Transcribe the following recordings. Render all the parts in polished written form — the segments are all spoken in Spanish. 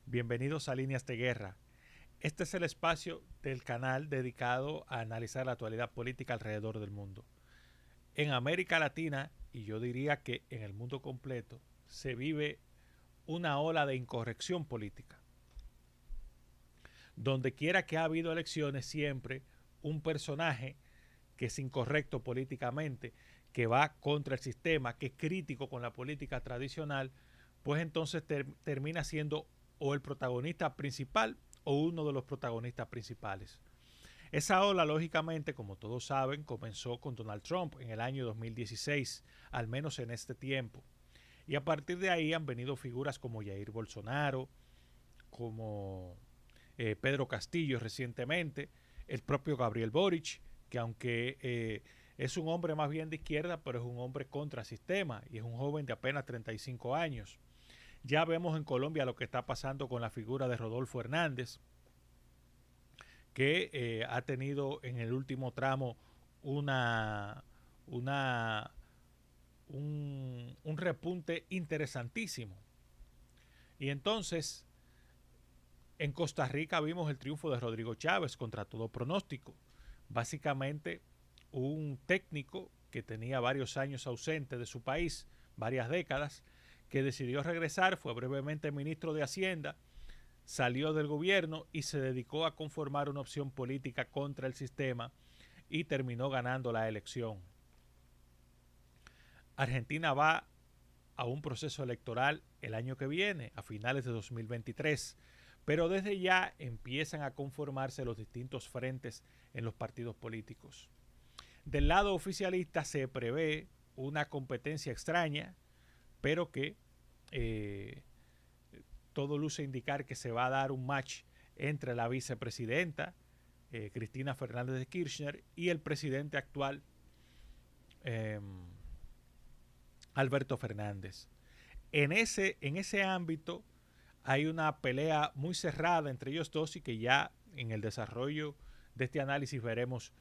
Bienvenidos a Líneas de Guerra. Este es el espacio del canal dedicado a analizar la actualidad política alrededor del mundo. En América Latina, y yo diría que en el mundo completo, se vive una ola de incorrección política. Donde quiera que ha habido elecciones, siempre un personaje que es incorrecto políticamente, que va contra el sistema, que es crítico con la política tradicional, pues entonces termina siendo o el protagonista principal o uno de los protagonistas principales. Esa ola, lógicamente, como todos saben, comenzó con Donald Trump en el año 2016, al menos en este tiempo. Y a partir de ahí han venido figuras como Jair Bolsonaro, como Pedro Castillo recientemente, el propio Gabriel Boric, que aunque es un hombre más bien de izquierda, pero es un hombre contra sistema y es un joven de apenas 35 años. Ya vemos en Colombia lo que está pasando con la figura de Rodolfo Hernández, que ha tenido en el último tramo un repunte interesantísimo. Y entonces, en Costa Rica vimos el triunfo de Rodrigo Chávez contra todo pronóstico. Básicamente, un técnico que tenía varios años ausente de su país, varias décadas, que decidió regresar, fue brevemente ministro de Hacienda, salió del gobierno y se dedicó a conformar una opción política contra el sistema y terminó ganando la elección. Argentina va a un proceso electoral el año que viene, a finales de 2023, pero desde ya empiezan a conformarse los distintos frentes en los partidos políticos. Del lado oficialista se prevé una competencia extraña, pero que todo luce indicar que se va a dar un match entre la vicepresidenta Cristina Fernández de Kirchner y el presidente actual Alberto Fernández. En ese ámbito hay una pelea muy cerrada entre ellos dos y que ya en el desarrollo de este análisis veremos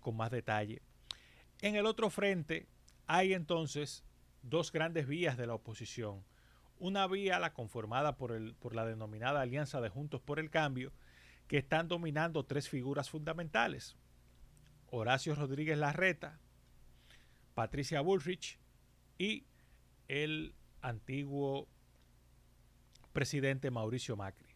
con más detalle. En el otro frente hay entonces dos grandes vías de la oposición. Una vía, la conformada por la denominada Alianza de Juntos por el Cambio, que están dominando tres figuras fundamentales: Horacio Rodríguez Larreta, Patricia Bullrich y el antiguo presidente Mauricio Macri.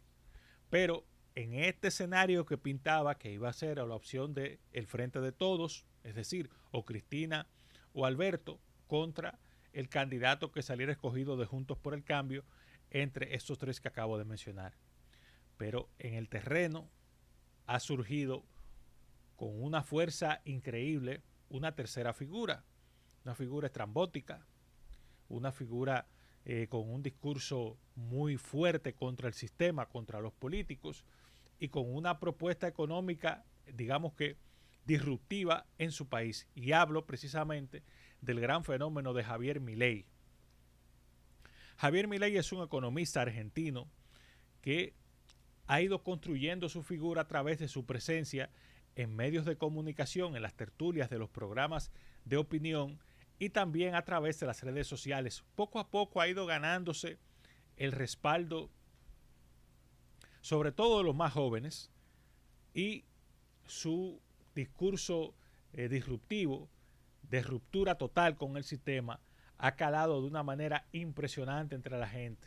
Pero en este escenario que pintaba que iba a ser la opción de el Frente de Todos, es decir, o Cristina o Alberto, contra el candidato que saliera escogido de Juntos por el Cambio entre estos tres que acabo de mencionar. Pero en el terreno ha surgido con una fuerza increíble una tercera figura, una figura estrambótica, una figura con un discurso muy fuerte contra el sistema, contra los políticos y con una propuesta económica, digamos que disruptiva en su país. Y hablo precisamente del gran fenómeno de Javier Milei. Javier Milei es un economista argentino que ha ido construyendo su figura a través de su presencia en medios de comunicación, en las tertulias de los programas de opinión y también a través de las redes sociales. Poco a poco ha ido ganándose el respaldo, sobre todo de los más jóvenes, y su discurso disruptivo, de ruptura total con el sistema, ha calado de una manera impresionante entre la gente.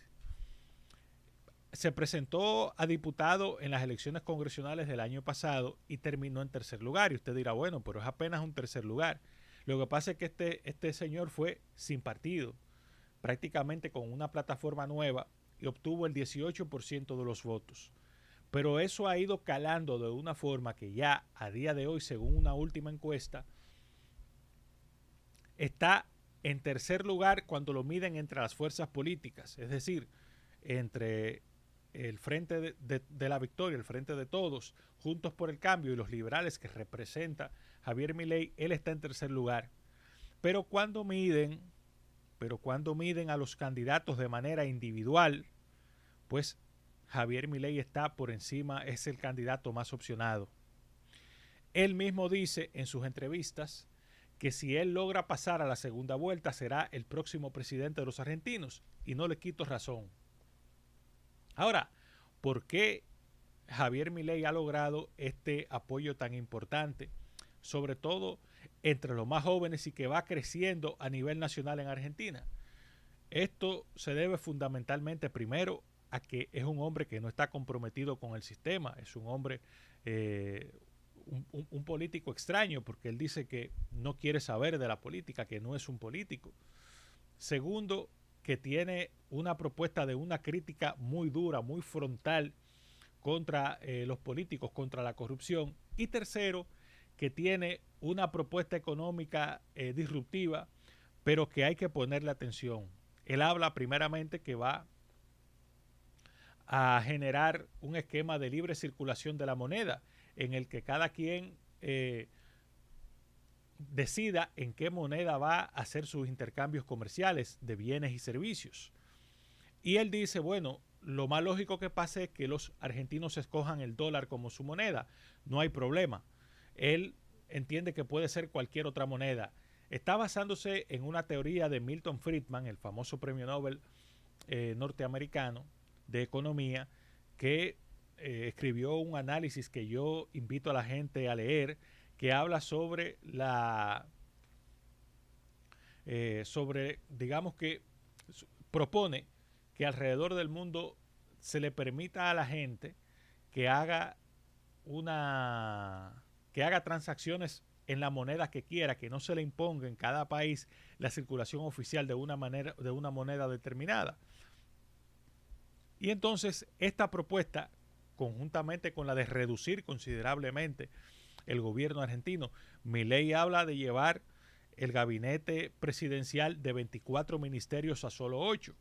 Se presentó a diputado en las elecciones congresionales del año pasado y terminó en tercer lugar. Y usted dirá, bueno, pero es apenas un tercer lugar. Lo que pasa es que este señor fue sin partido, prácticamente con una plataforma nueva, y obtuvo el 18% de los votos. Pero eso ha ido calando de una forma que ya a día de hoy, según una última encuesta, está en tercer lugar cuando lo miden entre las fuerzas políticas, es decir, entre el Frente de la Victoria, el Frente de Todos, Juntos por el Cambio y los liberales que representa Javier Milei. Él está en tercer lugar. Pero cuando miden a los candidatos de manera individual, pues Javier Milei está por encima, es el candidato más opcionado. Él mismo dice en sus entrevistas que si él logra pasar a la segunda vuelta será el próximo presidente de los argentinos, y no le quito razón. Ahora, ¿por qué Javier Milei ha logrado este apoyo tan importante, sobre todo entre los más jóvenes, y que va creciendo a nivel nacional en Argentina? Esto se debe fundamentalmente, primero, a que es un hombre que no está comprometido con el sistema, es un hombre, un político extraño, porque él dice que no quiere saber de la política, que no es un político. Segundo, que tiene una propuesta de una crítica muy dura, muy frontal contra los políticos, contra la corrupción. Y tercero, que tiene una propuesta económica disruptiva, pero que hay que ponerle atención. Él habla primeramente que va a generar un esquema de libre circulación de la moneda, en el que cada quien decida en qué moneda va a hacer sus intercambios comerciales de bienes y servicios. Y él dice, bueno, lo más lógico que pase es que los argentinos escojan el dólar como su moneda. No hay problema. Él entiende que puede ser cualquier otra moneda. Está basándose en una teoría de Milton Friedman, el famoso premio Nobel norteamericano de economía, que escribió un análisis que yo invito a la gente a leer, que habla sobre digamos que propone que alrededor del mundo se le permita a la gente que haga transacciones en la moneda que quiera, que no se le imponga en cada país la circulación oficial de una moneda determinada. Y entonces esta propuesta, conjuntamente con la de reducir considerablemente el gobierno argentino, Milei habla de llevar el gabinete presidencial de 24 ministerios a solo 8.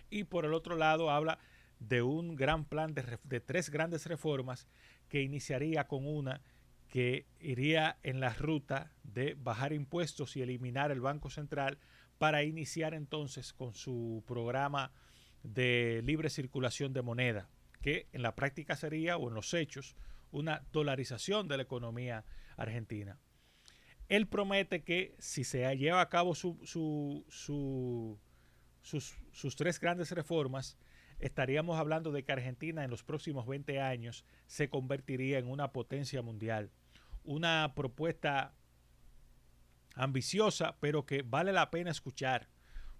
Y por el otro lado habla de un gran plan de 3 grandes reformas, que iniciaría con una que iría en la ruta de bajar impuestos y eliminar el Banco Central, para iniciar entonces con su programa de libre circulación de moneda, que en la práctica sería, o en los hechos, una dolarización de la economía argentina. Él promete que si se lleva a cabo sus 3 grandes reformas, estaríamos hablando de que Argentina en los próximos 20 años se convertiría en una potencia mundial. Una propuesta ambiciosa, pero que vale la pena escuchar,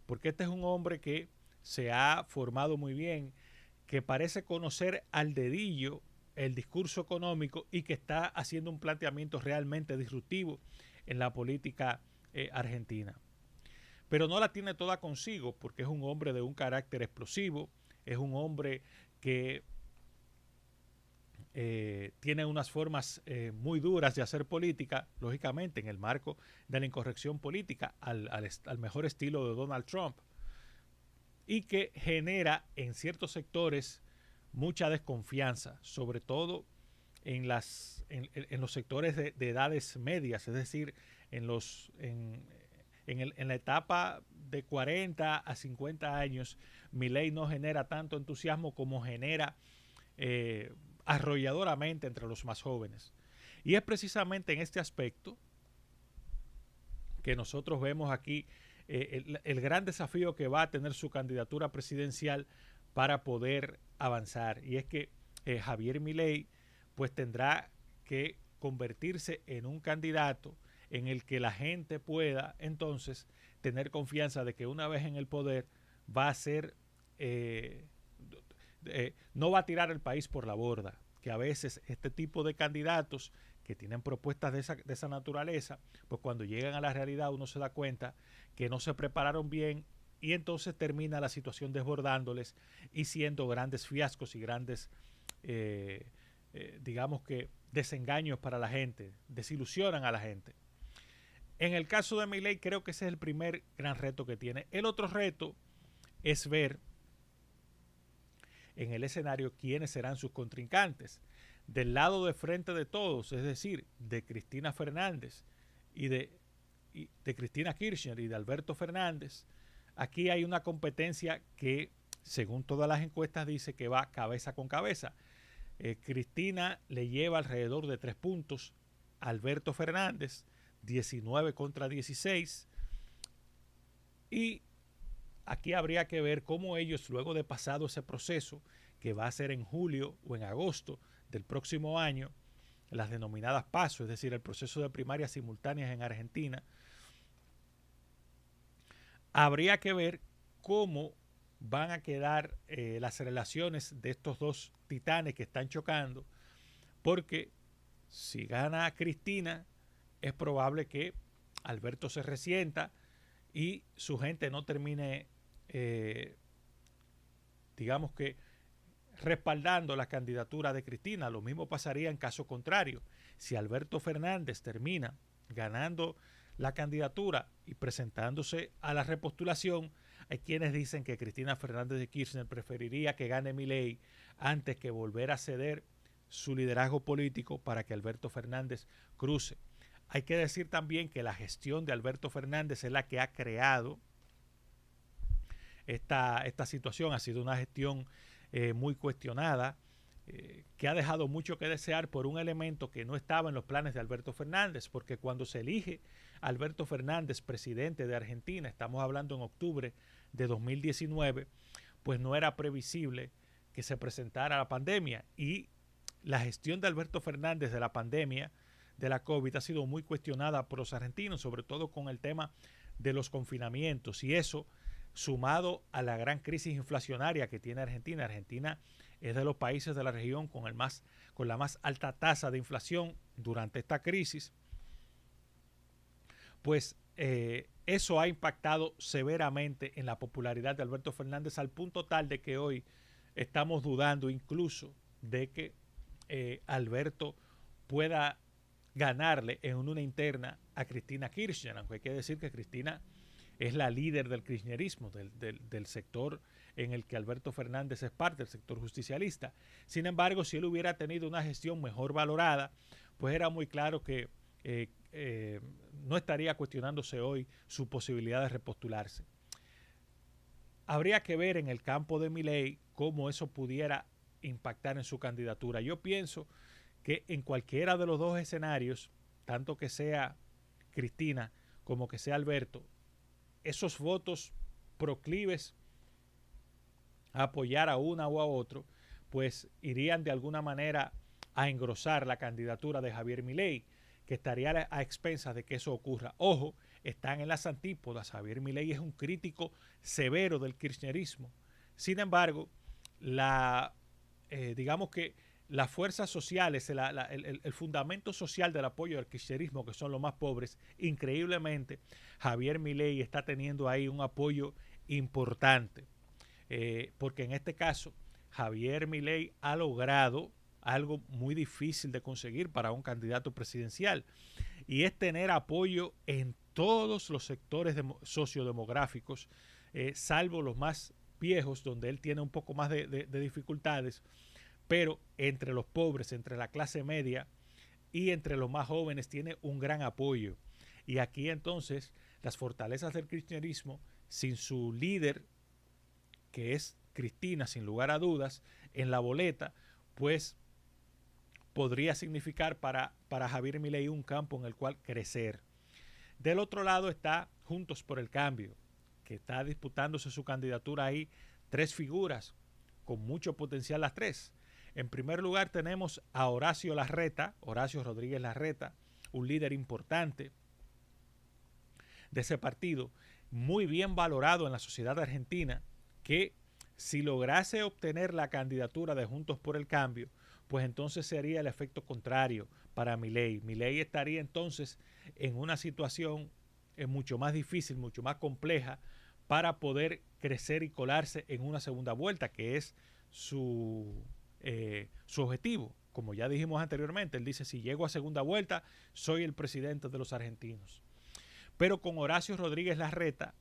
porque este es un hombre que se ha formado muy bien, que parece conocer al dedillo el discurso económico y que está haciendo un planteamiento realmente disruptivo en la política argentina. Pero no la tiene toda consigo, porque es un hombre de un carácter explosivo, es un hombre que tiene unas formas muy duras de hacer política, lógicamente en el marco de la incorrección política, al mejor estilo de Donald Trump, y que genera en ciertos sectores mucha desconfianza, sobre todo en los sectores de edades medias, es decir, en la etapa de 40 a 50 años, Milei no genera tanto entusiasmo como genera arrolladoramente entre los más jóvenes. Y es precisamente en este aspecto que nosotros vemos aquí el gran desafío que va a tener su candidatura presidencial para poder avanzar. Y es que Javier Milei pues tendrá que convertirse en un candidato en el que la gente pueda entonces tener confianza de que una vez en el poder va a ser, no va a tirar el país por la borda, que a veces este tipo de candidatos que tienen propuestas de esa naturaleza, pues cuando llegan a la realidad uno se da cuenta que no se prepararon bien, y entonces termina la situación desbordándoles y siendo grandes fiascos y grandes, digamos que, desengaños para la gente, desilusionan a la gente. En el caso de Milei creo que ese es el primer gran reto que tiene. El otro reto es ver en el escenario quiénes serán sus contrincantes. Del lado de Frente de Todos, es decir, de Cristina Fernández y de Cristina Kirchner y de Alberto Fernández, aquí hay una competencia que, según todas las encuestas, dice que va cabeza con cabeza. Cristina le lleva alrededor de 3 puntos. Alberto Fernández, 19 contra 16. Y aquí habría que ver cómo ellos, luego de pasado ese proceso, que va a ser en julio o en agosto del próximo año, las denominadas PASO, es decir, el proceso de primarias simultáneas en Argentina, habría que ver cómo van a quedar las relaciones de estos dos titanes que están chocando, porque si gana Cristina, es probable que Alberto se resienta y su gente no termine, digamos que, respaldando la candidatura de Cristina. Lo mismo pasaría en caso contrario. Si Alberto Fernández termina ganando la candidatura y presentándose a la repostulación, hay quienes dicen que Cristina Fernández de Kirchner preferiría que gane Milei antes que volver a ceder su liderazgo político para que Alberto Fernández cruce. Hay que decir también que la gestión de Alberto Fernández es la que ha creado esta situación. Ha sido una gestión muy cuestionada, que ha dejado mucho que desear por un elemento que no estaba en los planes de Alberto Fernández, porque cuando se elige Alberto Fernández presidente de Argentina, estamos hablando en octubre de 2019, pues no era previsible que se presentara la pandemia, y la gestión de Alberto Fernández de la pandemia de la COVID ha sido muy cuestionada por los argentinos, sobre todo con el tema de los confinamientos, y eso sumado a la gran crisis inflacionaria que tiene Argentina. Argentina es de los países de la región con la más alta tasa de inflación durante esta crisis, pues eso ha impactado severamente en la popularidad de Alberto Fernández, al punto tal de que hoy estamos dudando incluso de que Alberto pueda ganarle en una interna a Cristina Kirchner, aunque hay que decir que Cristina es la líder del kirchnerismo, del sector en el que Alberto Fernández es parte, el sector justicialista. Sin embargo, si él hubiera tenido una gestión mejor valorada, pues era muy claro que no estaría cuestionándose hoy su posibilidad de repostularse. Habría que ver en el campo de Milei cómo eso pudiera impactar en su candidatura. Yo pienso que en cualquiera de los dos escenarios, tanto que sea Cristina como que sea Alberto, esos votos proclives a apoyar a una o a otro, pues irían de alguna manera a engrosar la candidatura de Javier Milei, que estaría a expensas de que eso ocurra. Ojo, están en las antípodas. Javier Milei es un crítico severo del kirchnerismo. Sin embargo, digamos que las fuerzas sociales, el fundamento social del apoyo al kirchnerismo, que son los más pobres, increíblemente, Javier Milei está teniendo ahí un apoyo importante. Porque en este caso, Javier Milei ha logrado algo muy difícil de conseguir para un candidato presidencial, y es tener apoyo en todos los sectores sociodemográficos, salvo los más viejos, donde él tiene un poco más de dificultades, pero entre los pobres, entre la clase media y entre los más jóvenes tiene un gran apoyo. Y aquí entonces las fortalezas del kirchnerismo, sin su líder, que es Cristina, sin lugar a dudas, en la boleta, pues podría significar para Javier Milei un campo en el cual crecer. Del otro lado está Juntos por el Cambio, que está disputándose su candidatura ahí 3 figuras con mucho potencial, las 3. En primer lugar tenemos a Horacio Rodríguez Larreta, un líder importante de ese partido, muy bien valorado en la sociedad argentina, que si lograse obtener la candidatura de Juntos por el Cambio, pues entonces sería el efecto contrario para Milei. Milei estaría entonces en una situación mucho más difícil, mucho más compleja para poder crecer y colarse en una segunda vuelta, que es su objetivo. Como ya dijimos anteriormente, él dice: si llego a segunda vuelta, soy el presidente de los argentinos. Pero con Horacio Rodríguez Larreta,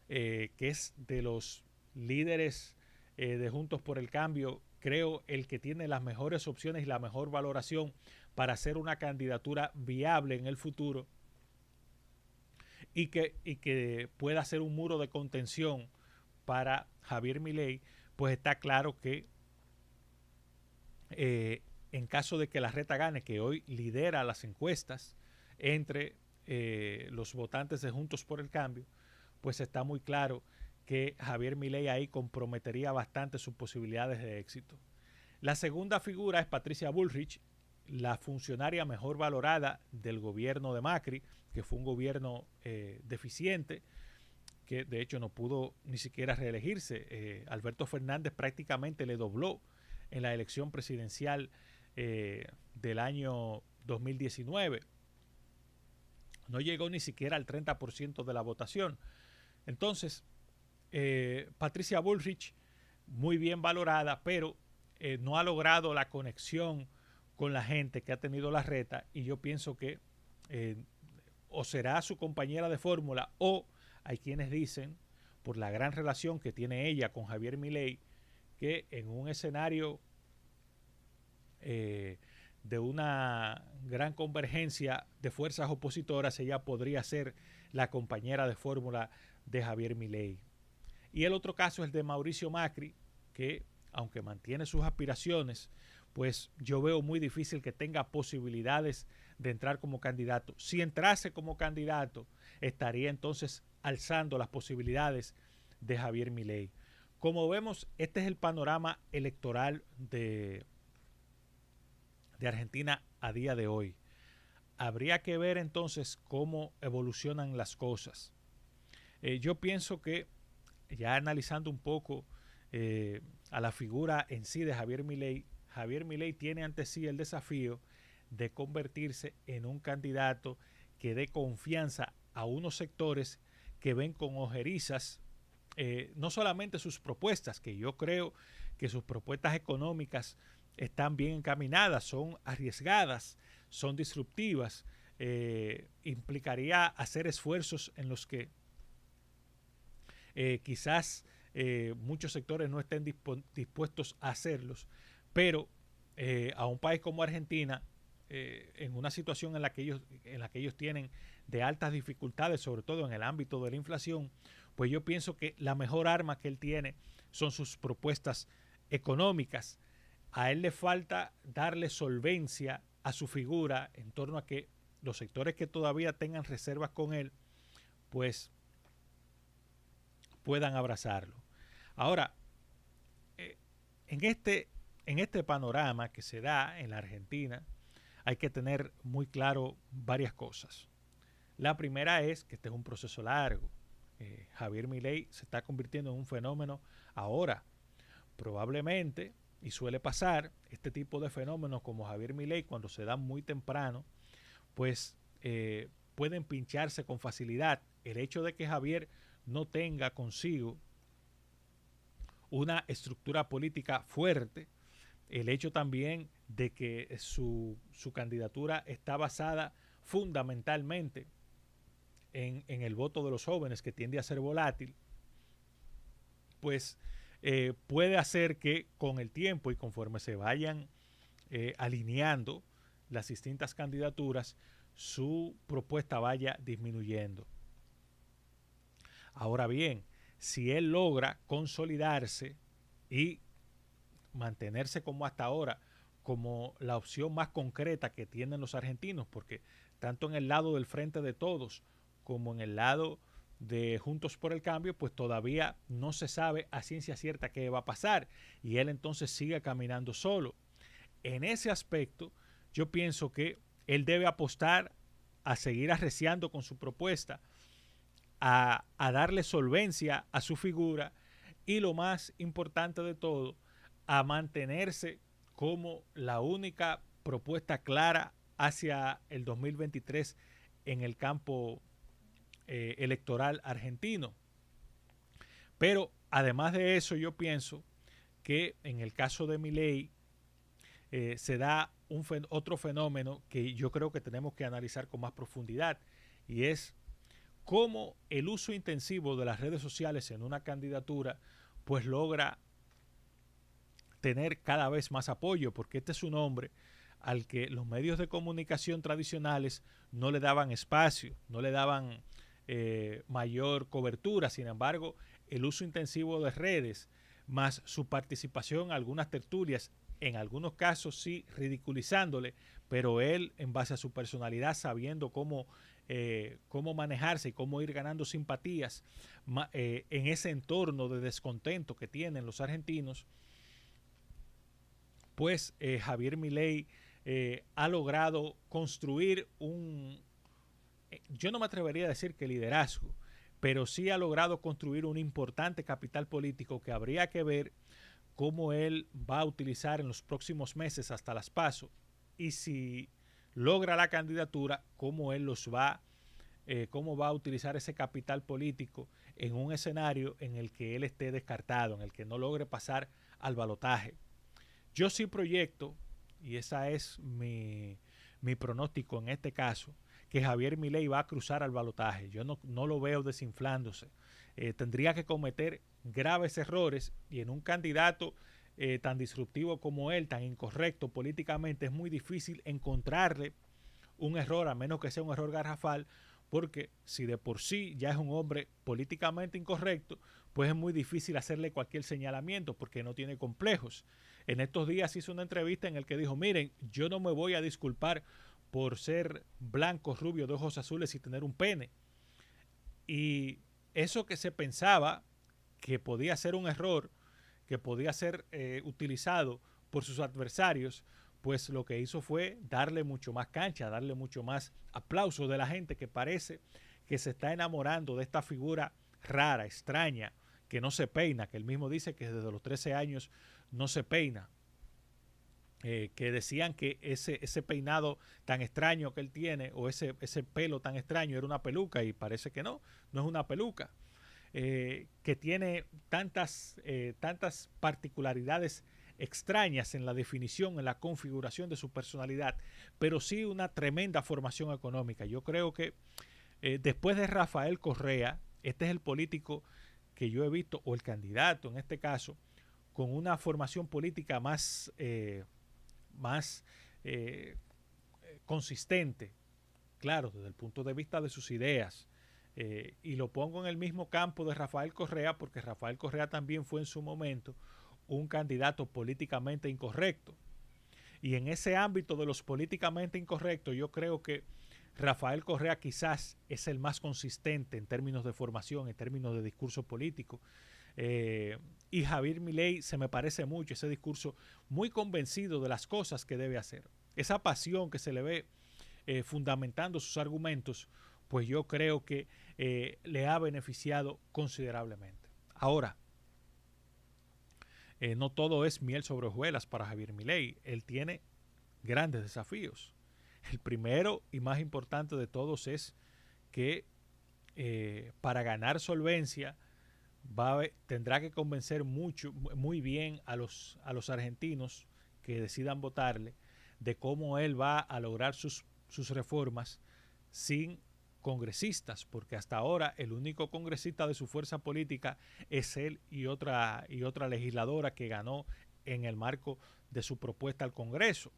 que es de los líderes de Juntos por el Cambio, creo el que tiene las mejores opciones y la mejor valoración para hacer una candidatura viable en el futuro, y que pueda ser un muro de contención para Javier Milei, pues está claro que en caso de que la Reta gane, que hoy lidera las encuestas entre los votantes de Juntos por el Cambio, pues está muy claro que Javier Milei ahí comprometería bastante sus posibilidades de éxito. La segunda figura es Patricia Bullrich, la funcionaria mejor valorada del gobierno de Macri, que fue un gobierno deficiente, que de hecho no pudo ni siquiera reelegirse. Alberto Fernández prácticamente le dobló en la elección presidencial del año 2019. No llegó ni siquiera al 30% de la votación. Entonces, Patricia Bullrich, muy bien valorada, pero no ha logrado la conexión con la gente que ha tenido la Reta, y yo pienso que o será su compañera de fórmula, o hay quienes dicen, por la gran relación que tiene ella con Javier Milei, que en un escenario de una gran convergencia de fuerzas opositoras, ella podría ser la compañera de fórmula de Javier Milei. Y el otro caso es el de Mauricio Macri, que aunque mantiene sus aspiraciones, pues yo veo muy difícil que tenga posibilidades de entrar como candidato. Si entrase como candidato, estaría entonces alzando las posibilidades de Javier Milei. Como vemos, este es el panorama electoral de Argentina a día de hoy. Habría que ver entonces cómo evolucionan las cosas. Yo pienso que, ya analizando un poco a la figura en sí de Javier Milei tiene ante sí el desafío de convertirse en un candidato que dé confianza a unos sectores que ven con ojerizas no solamente sus propuestas, que yo creo que sus propuestas económicas están bien encaminadas, son arriesgadas, son disruptivas, implicaría hacer esfuerzos en los que quizás muchos sectores no estén dispuestos a hacerlos, pero a un país como Argentina, en una situación en la que ellos tienen de altas dificultades, sobre todo en el ámbito de la inflación, pues yo pienso que la mejor arma que él tiene son sus propuestas económicas. A él le falta darle solvencia a su figura en torno a que los sectores que todavía tengan reservas con él, pues puedan abrazarlo. Ahora, en este panorama que se da en la Argentina, hay que tener muy claro varias cosas. La primera es que este es un proceso largo. Javier Milei se está convirtiendo en un fenómeno ahora. Probablemente, y suele pasar, este tipo de fenómenos como Javier Milei, cuando se dan muy temprano, pues pueden pincharse con facilidad. El hecho de que Javier no tenga consigo una estructura política fuerte, el hecho también de que su candidatura está basada fundamentalmente en el voto de los jóvenes, que tiende a ser volátil, pues puede hacer que con el tiempo y conforme se vayan alineando las distintas candidaturas, su propuesta vaya disminuyendo. Ahora bien, si él logra consolidarse y mantenerse como hasta ahora, como la opción más concreta que tienen los argentinos, porque tanto en el lado del Frente de Todos como en el lado de Juntos por el Cambio, pues todavía no se sabe a ciencia cierta qué va a pasar, y él entonces sigue caminando solo. En ese aspecto, yo pienso que él debe apostar a seguir arreciando con su propuesta, a darle solvencia a su figura, y lo más importante de todo, a mantenerse como la única propuesta clara hacia el 2023 en el campo electoral argentino. Pero además de eso, yo pienso que en el caso de Milei se da otro fenómeno que yo creo que tenemos que analizar con más profundidad, y es cómo el uso intensivo de las redes sociales en una candidatura pues logra tener cada vez más apoyo, porque este es un hombre al que los medios de comunicación tradicionales no le daban espacio, no le daban mayor cobertura. Sin embargo, el uso intensivo de redes, más su participación en algunas tertulias en algunos casos sí ridiculizándole, pero él en base a su personalidad, sabiendo cómo manejarse y cómo ir ganando simpatías en ese entorno de descontento que tienen los argentinos, pues Javier Milei ha logrado construir yo no me atrevería a decir que liderazgo, pero sí ha logrado construir un importante capital político que habría que ver cómo él va a utilizar en los próximos meses hasta las PASO, y si logra la candidatura, cómo va a utilizar ese capital político en un escenario en el que él esté descartado, en el que no logre pasar al balotaje. Yo sí proyecto, y ese es mi pronóstico en este caso, que Javier Milei va a cruzar al balotaje. Yo no lo veo desinflándose. Tendría que cometer graves errores, y en un candidato tan disruptivo como él, tan incorrecto políticamente, es muy difícil encontrarle un error, a menos que sea un error garrafal, porque si de por sí ya es un hombre políticamente incorrecto, pues es muy difícil hacerle cualquier señalamiento porque no tiene complejos. En estos días hizo una entrevista en la que dijo, miren, yo no me voy a disculpar por ser blanco, rubio, de ojos azules y tener un pene. Y eso que se pensaba que podía ser un error, que podía ser utilizado por sus adversarios, pues lo que hizo fue darle mucho más cancha, darle mucho más aplauso de la gente, que parece que se está enamorando de esta figura rara, extraña, que no se peina, que él mismo dice que desde los 13 años no se peina. Que decían que ese peinado tan extraño que él tiene, o ese pelo tan extraño, era una peluca, y parece que no es una peluca. Que tiene tantas particularidades extrañas en la definición, en la configuración de su personalidad, pero sí una tremenda formación económica. Yo creo que después de Rafael Correa, este es el político que yo he visto, o el candidato en este caso, con una formación política más consistente, claro, desde el punto de vista de sus ideas. Y lo pongo en el mismo campo de Rafael Correa, porque Rafael Correa también fue en su momento un candidato políticamente incorrecto. Y en ese ámbito de los políticamente incorrectos, yo creo que Rafael Correa quizás es el más consistente en términos de formación, en términos de discurso político. Y Javier Milei se me parece mucho ese discurso, muy convencido de las cosas que debe hacer. Esa pasión que se le ve fundamentando sus argumentos, pues yo creo que le ha beneficiado considerablemente. Ahora, no todo es miel sobre hojuelas para Javier Milei. Él tiene grandes desafíos. El primero y más importante de todos es que para ganar solvencia tendrá que convencer muy bien a los argentinos que decidan votarle de cómo él va a lograr sus reformas sin congresistas, porque hasta ahora el único congresista de su fuerza política es él y otra legisladora que ganó en el marco de su propuesta al Congreso.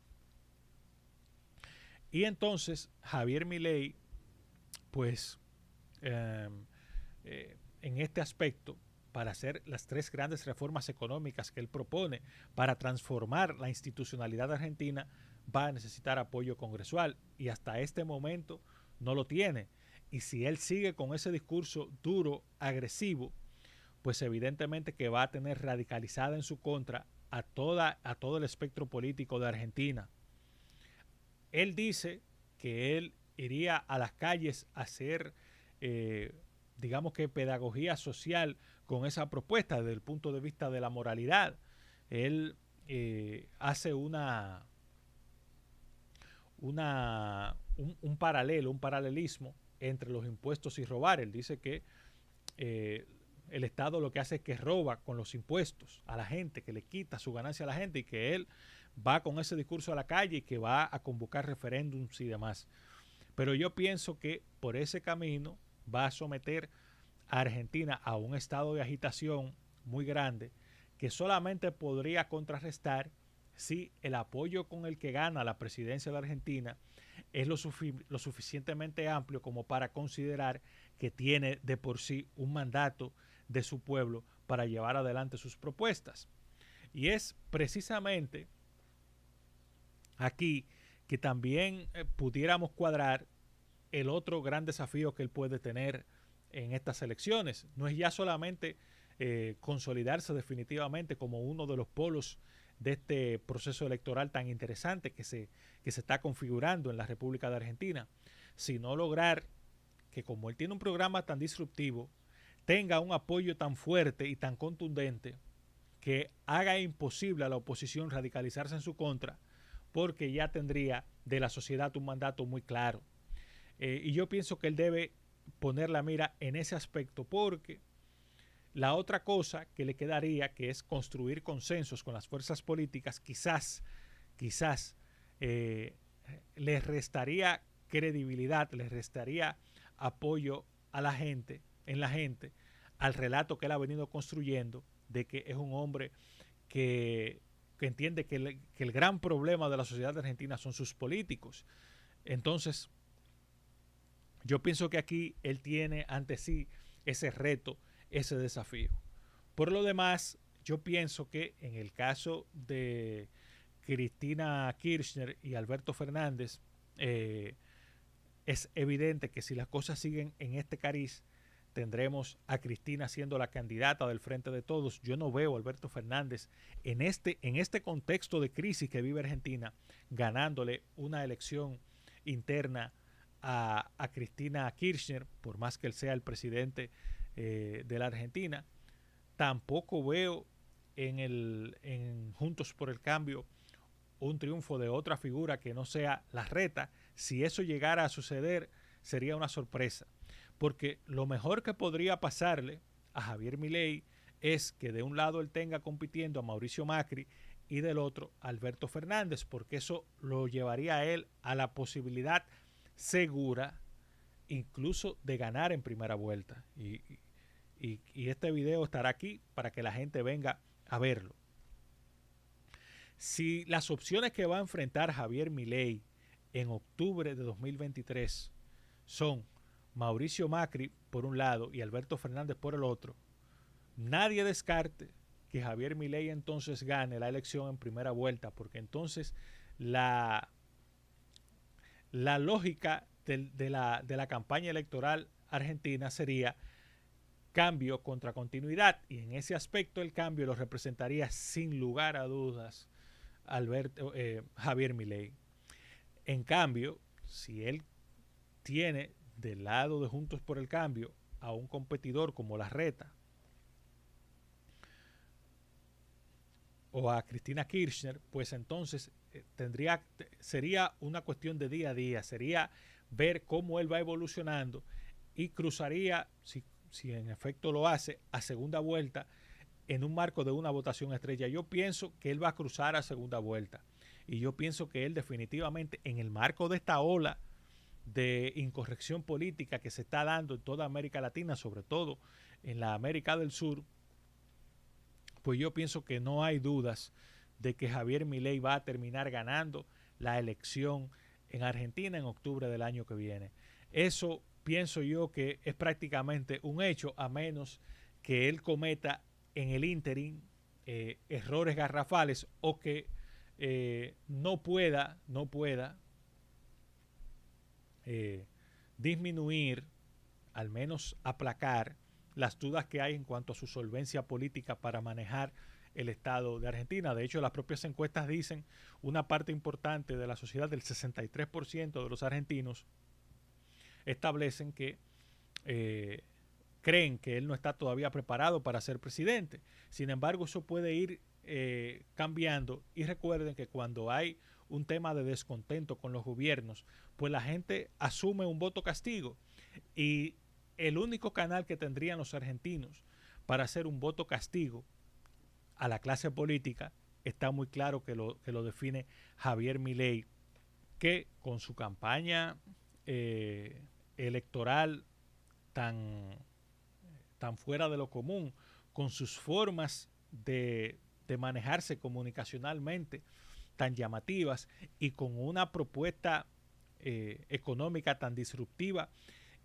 Y entonces Javier Milei, pues en este aspecto, para hacer las 3 grandes reformas económicas que él propone para transformar la institucionalidad argentina, va a necesitar apoyo congresual, y hasta este momento no lo tiene. Y si él sigue con ese discurso duro, agresivo, pues evidentemente que va a tener radicalizada en su contra a todo el espectro político de Argentina. Él dice que él iría a las calles a hacer, digamos que pedagogía social con esa propuesta desde el punto de vista de la moralidad. Él hace un paralelismo entre los impuestos y robar. Él dice que el Estado lo que hace es que roba con los impuestos a la gente, que le quita su ganancia a la gente, y que él va con ese discurso a la calle y que va a convocar referéndums y demás. Pero yo pienso que por ese camino va a someter a Argentina a un estado de agitación muy grande, que solamente podría contrarrestar si el apoyo con el que gana la presidencia de Argentina es lo suficientemente amplio como para considerar que tiene de por sí un mandato de su pueblo para llevar adelante sus propuestas. Y es precisamente aquí que también pudiéramos cuadrar el otro gran desafío que él puede tener en estas elecciones. No es ya solamente consolidarse definitivamente como uno de los polos de este proceso electoral tan interesante que se está configurando en la República de Argentina, sino lograr que, como él tiene un programa tan disruptivo, tenga un apoyo tan fuerte y tan contundente que haga imposible a la oposición radicalizarse en su contra, porque ya tendría de la sociedad un mandato muy claro. Y yo pienso que él debe poner la mira en ese aspecto, porque la otra cosa que le quedaría, que es construir consensos con las fuerzas políticas, quizás eh, les restaría credibilidad, les restaría apoyo a la gente, en la gente, al relato que él ha venido construyendo de que es un hombre que, que entiende que el gran problema de la sociedad argentina son sus políticos. Entonces, yo pienso que aquí él tiene ante sí ese reto, ese desafío. Por lo demás, yo pienso que en el caso de Cristina Kirchner y Alberto Fernández, es evidente que si las cosas siguen en este cariz, tendremos a Cristina siendo la candidata del Frente de Todos. Yo no veo a Alberto Fernández en este contexto de crisis que vive Argentina, ganándole una elección interna a Cristina Kirchner, por más que él sea el presidente de la Argentina. Tampoco veo en Juntos por el Cambio un triunfo de otra figura que no sea Larreta. Si eso llegara a suceder, sería una sorpresa. Porque lo mejor que podría pasarle a Javier Milei es que de un lado él tenga compitiendo a Mauricio Macri y del otro a Alberto Fernández, porque eso lo llevaría a él a la posibilidad segura incluso de ganar en primera vuelta. Y este video estará aquí para que la gente venga a verlo. Si las opciones que va a enfrentar Javier Milei en octubre de 2023 son Mauricio Macri por un lado y Alberto Fernández por el otro, nadie descarte que Javier Milei entonces gane la elección en primera vuelta, porque entonces la lógica de la campaña electoral argentina sería cambio contra continuidad, y en ese aspecto el cambio lo representaría sin lugar a dudas Javier Milei. En cambio, si él tiene del lado de Juntos por el Cambio a un competidor como Larreta o a Cristina Kirchner, pues entonces sería una cuestión de día a día, sería ver cómo él va evolucionando y cruzaría, si en efecto lo hace, a segunda vuelta en un marco de una votación estrella. Yo pienso que él va a cruzar a segunda vuelta, y yo pienso que él definitivamente, en el marco de esta ola de incorrección política que se está dando en toda América Latina, sobre todo en la América del Sur, pues yo pienso que no hay dudas de que Javier Milei va a terminar ganando la elección en Argentina en octubre del año que viene. Eso pienso yo que es prácticamente un hecho, a menos que él cometa en el ínterin errores garrafales, o que no pueda disminuir, al menos aplacar las dudas que hay en cuanto a su solvencia política para manejar el Estado de Argentina. De hecho, las propias encuestas dicen, una parte importante de la sociedad, del 63% de los argentinos, establecen que creen que él no está todavía preparado para ser presidente. Sin embargo, eso puede ir cambiando, y recuerden que cuando hay un tema de descontento con los gobiernos, pues la gente asume un voto castigo, y el único canal que tendrían los argentinos para hacer un voto castigo a la clase política está muy claro que lo define Javier Milei, que con su campaña electoral tan fuera de lo común, con sus formas de manejarse comunicacionalmente tan llamativas, y con una propuesta económica tan disruptiva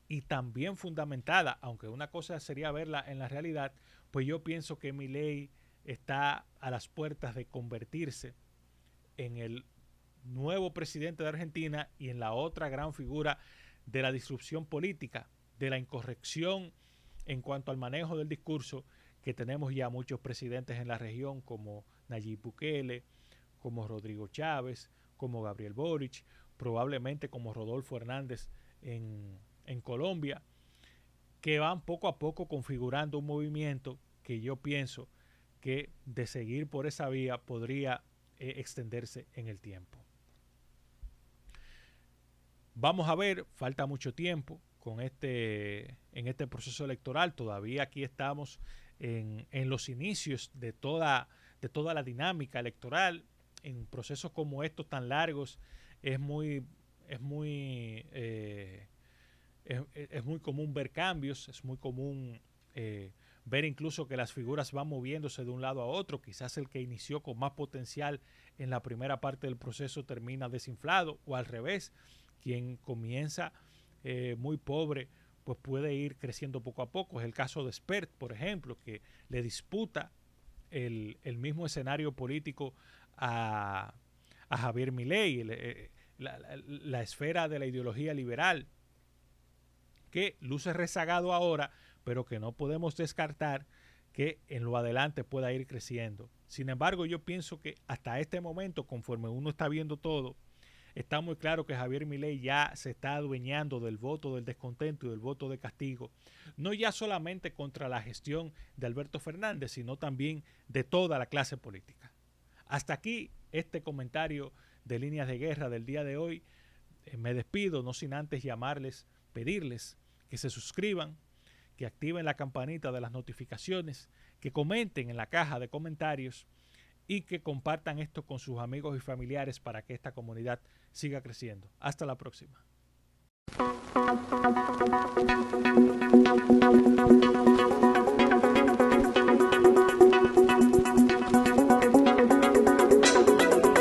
y también fundamentada, aunque una cosa sería verla en la realidad, pues yo pienso que Milei está a las puertas de convertirse en el nuevo presidente de Argentina y en la otra gran figura de la disrupción política, de la incorrección en cuanto al manejo del discurso, que tenemos ya muchos presidentes en la región como Nayib Bukele, como Rodrigo Chávez, como Gabriel Boric, probablemente como Rodolfo Hernández en Colombia, que van poco a poco configurando un movimiento que yo pienso que de seguir por esa vía podría extenderse en el tiempo. Vamos a ver, falta mucho tiempo en este proceso electoral. Todavía aquí estamos en los inicios de toda la dinámica electoral. En procesos como estos tan largos es muy común ver cambios, es muy común ver incluso que las figuras van moviéndose de un lado a otro. Quizás el que inició con más potencial en la primera parte del proceso termina desinflado, o al revés, quien comienza muy pobre pues puede ir creciendo poco a poco. Es el caso de Spert, por ejemplo, que le disputa el mismo escenario político a Javier Milei, la esfera de la ideología liberal, que luce rezagado ahora, pero que no podemos descartar que en lo adelante pueda ir creciendo. Sin embargo, yo pienso que hasta este momento, conforme uno está viendo todo, está muy claro que Javier Milei ya se está adueñando del voto del descontento y del voto de castigo, no ya solamente contra la gestión de Alberto Fernández, sino también de toda la clase política. Hasta aquí este comentario de Líneas de Guerra del día de hoy. Me despido, no sin antes llamarles, pedirles que se suscriban, que activen la campanita de las notificaciones, que comenten en la caja de comentarios y que compartan esto con sus amigos y familiares para que esta comunidad siga creciendo. Hasta la próxima.